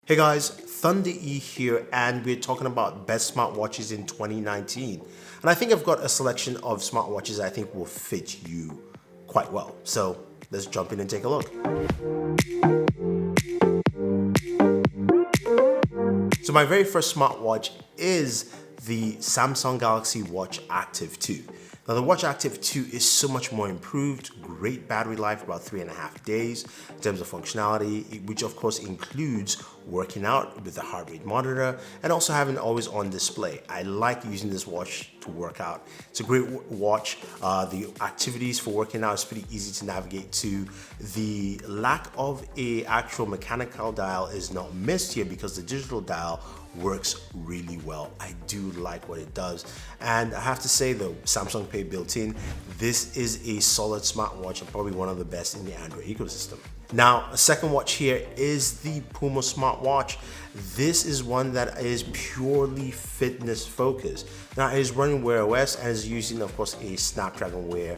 Hey guys, Thunder E here, and we're talking about best smartwatches in 2019. And I think I've got a selection of smartwatches I think will fit you quite well. So let's jump in and take a look. So my very first smartwatch is the Samsung Galaxy Watch Active 2. Now the Watch Active 2 is so much more improved, great battery life, about 3.5 days in terms of functionality, which of course includes working out with a heart rate monitor and also having always on display. I like using this watch to work out. It's a great watch. The activities for working out is pretty easy to navigate to. The lack of a actual mechanical dial is not missed here because the digital dial works really well. I do like what it does. And I have to say though, Samsung Pay built in, this is a solid smartwatch and probably one of the best in the Android ecosystem. Now, a second watch here is the Puma smartwatch. This is one that is purely fitness focused. Now, it is running Wear OS and is using, of course, a Snapdragon Wear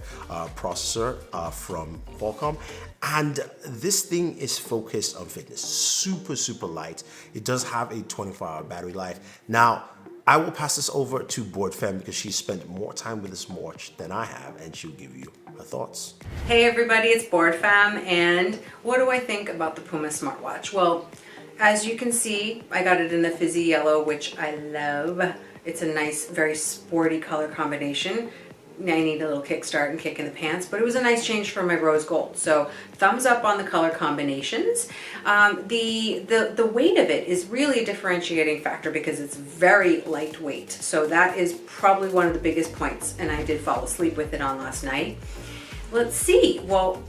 processor from Qualcomm. And this thing is focused on fitness, super light. It does have a 24-hour battery life. Now, I will pass this over to Board Femme because she spent more time with this watch than I have, and she'll give you her thoughts. Hey everybody, it's Board Femme, and what do I think about the Puma smartwatch? Well, as you can see, I got it in the fizzy yellow, which I love. It's a nice, very sporty color combination. I need a little kickstart and kick in the pants, but it was a nice change from my rose gold. So thumbs up on the color combinations. The weight of it is really a differentiating factor because it's very lightweight. So that is probably one of the biggest points, and I did fall asleep with it on last night. Let's see, well,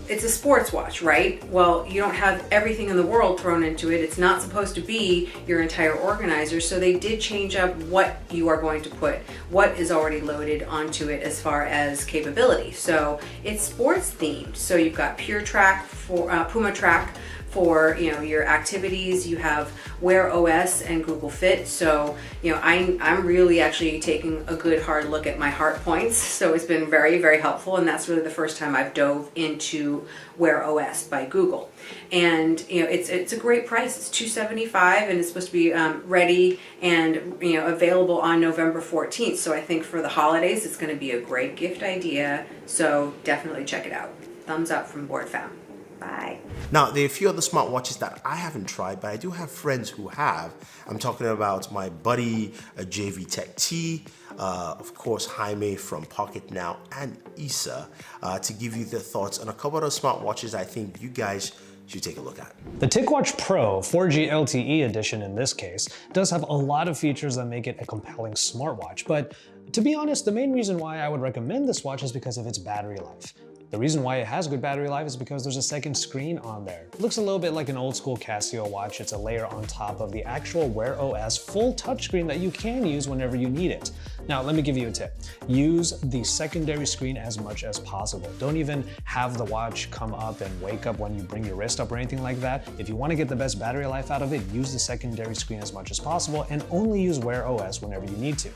it's a sports watch, right? Well, you don't have everything in the world thrown into it. It's not supposed to be your entire organizer, so they did change up what you are going to put, what is already loaded onto it as far as capability. So it's sports themed. So you've got Pure Track for Puma Track for your activities. You have Wear OS and Google Fit. So I'm really actually taking a good hard look at my heart points. So it's been very helpful, and that's really the first time I've dove into Wear OS by Google. And it's a great price. It's $275, and it's supposed to be ready and available on November 14th. So I think for the holidays it's going to be a great gift idea. So definitely check it out. Thumbs up from Board Femme. Bye. Now, there are a few other smartwatches that I haven't tried, but I do have friends who have. I'm talking about my buddy JV Tech T, of course Jaime from Pocket Now, and Issa to give you their thoughts on a couple of those smartwatches I think you guys should take a look at. The TicWatch Pro 4G LTE edition in this case does have a lot of features that make it a compelling smartwatch, but to be honest, the main reason why I would recommend this watch is because of its battery life. The reason why it has good battery life is because there's a second screen on there. It looks a little bit like an old school Casio watch. It's a layer on top of the actual Wear OS full touchscreen that you can use whenever you need it. Now, let me give you a tip. Use the secondary screen as much as possible. Don't even have the watch come up and wake up when you bring your wrist up or anything like that. If you want to get the best battery life out of it, use the secondary screen as much as possible and only use Wear OS whenever you need to.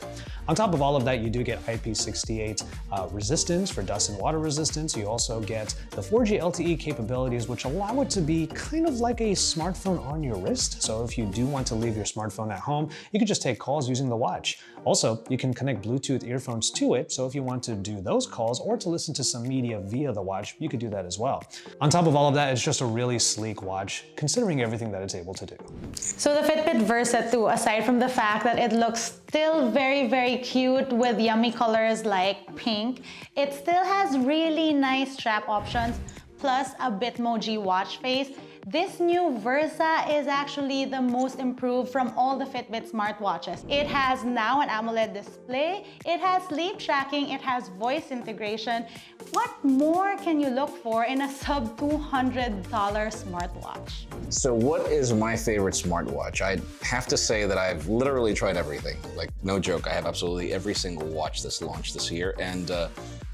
On top of all of that, you do get IP68 resistance for dust and water resistance. You also get the 4G LTE capabilities, which allow it to be kind of like a smartphone on your wrist. So if you do want to leave your smartphone at home, you can just take calls using the watch. Also, you can connect Bluetooth earphones to it, so if you want to do those calls or to listen to some media via the watch, you could do that as well. On top of all of that, it's just a really sleek watch, considering everything that it's able to do. So the Fitbit Versa 2, aside from the fact that it looks still very cute with yummy colors like pink, it still has really nice strap options, plus a Bitmoji watch face. This new Versa is actually the most improved from all the Fitbit smartwatches. It has now an AMOLED display, it has sleep tracking, it has voice integration. What more can you look for in a sub $200 smartwatch? So what is my favorite smartwatch? I'd have to say that I've literally tried everything. Like, no joke, I have absolutely every single watch that's launched this year, and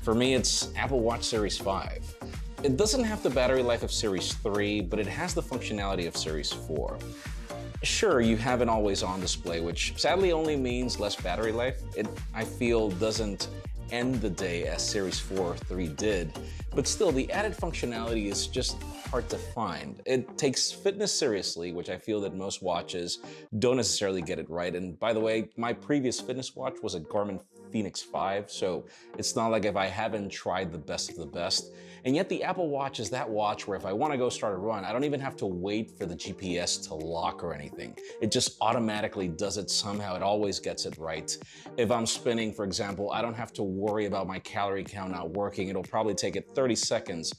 for me it's Apple Watch Series 5. It doesn't have the battery life of Series 3, but it has the functionality of Series 4. Sure, you have an always-on display, which sadly only means less battery life. It, I feel, doesn't end the day as Series 4 or 3 did, but still the added functionality is just hard to find. It takes fitness seriously, which I feel that most watches don't necessarily get it right. And by the way, my previous fitness watch was a Garmin Fenix 5, so it's not like if I haven't tried the best of the best. And yet the Apple Watch is that watch where if I want to go start a run, I don't even have to wait for the GPS to lock or anything. It just automatically does it somehow. It always gets it right. If I'm spinning, for example, I don't have to worry about my calorie count not working. It'll probably take it 30 seconds.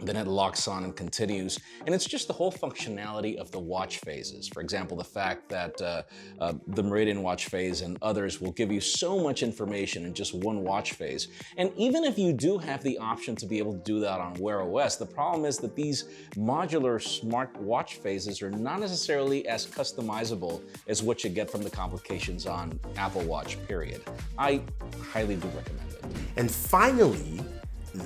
Then it locks on and continues. And it's just the whole functionality of the watch phases. For example, the fact that the Meridian watch phase and others will give you so much information in just one watch phase. And even if you do have the option to be able to do that on Wear OS, the problem is that these modular smart watch phases are not necessarily as customizable as what you get from the complications on Apple Watch, period. I highly do recommend it. And finally,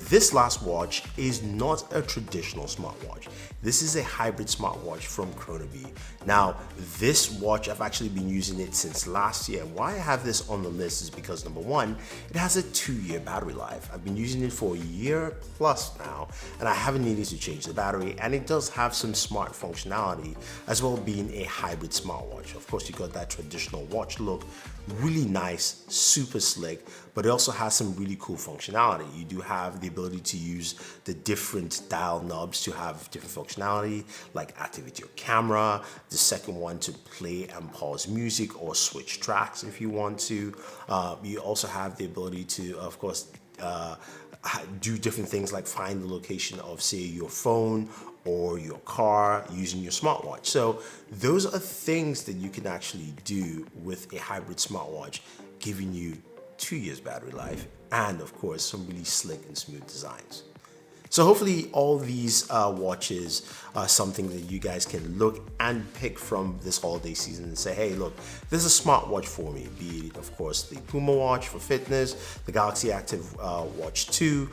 this last watch is not a traditional smartwatch. This is a hybrid smartwatch from Chronobee. Now, this watch, I've actually been using it since last year. Why I have this on the list is because number one, it has a 2-year battery life. I've been using it for a year plus now, and I haven't needed to change the battery, and it does have some smart functionality as well, being a hybrid smartwatch. Of course, you got that traditional watch look, really nice, super slick, but it also has some really cool functionality. You do have the ability to use the different dial knobs to have different functionality, like activate your camera, the second one to play and pause music or switch tracks if you want to. You also have the ability to, of course, do different things like find the location of, say, your phone or your car using your smartwatch. So those are things that you can actually do with a hybrid smartwatch, giving you 2 years battery life and of course some really slick and smooth designs. So hopefully all these watches are something that you guys can look and pick from this holiday season and say, hey, look, this is a smartwatch for me. Be it, of course, the Puma watch for fitness, the Galaxy Active Watch 2,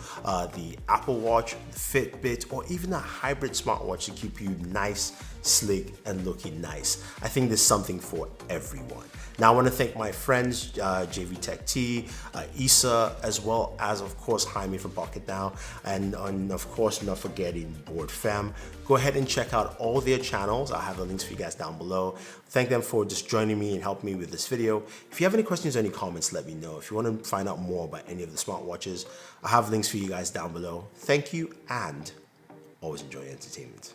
the Apple Watch, the Fitbit, or even a hybrid smartwatch to keep you nice, slick, and looking nice. I think there's something for everyone. Now I want to thank my friends, JV Tech T, Issa, as well as, of course, Jaime from Pocket Now, and of course, not forgetting Board Fam. Go ahead and check out all their channels. I'll have the links for you guys down below. Thank them for just joining me and helping me with this video. If you have any questions or any comments, let me know. If you want to find out more about any of the smartwatches, I have links for you guys down below. Thank you, and always enjoy your entertainment.